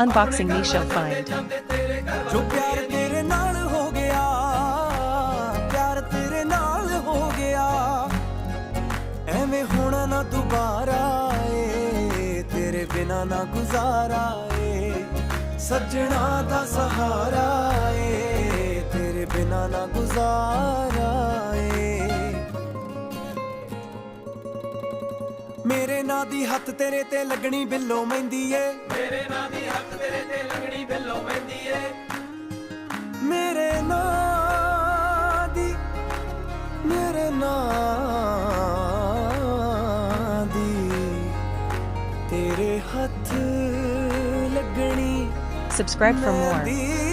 Unboxing Nisho Find. जो प्यार तेरे नाल हो गया, प्यार तेरे नाल हो गया, एवें होना ना दोबारा ए, तेरे बिना ना गुजारा ए, सजना दा सहारा ए, तेरे बिना ना गुजारा ए। मेरे ना दी हत्थ तेरे ते लगनी बिल्लो मेहंदी ए, मेरे ना दी हत्थ तेरे ते लगनी बिल्लो मेहंदी ए, मेरे ना दी तेरे हत्थ लगनी। Subscribe for more.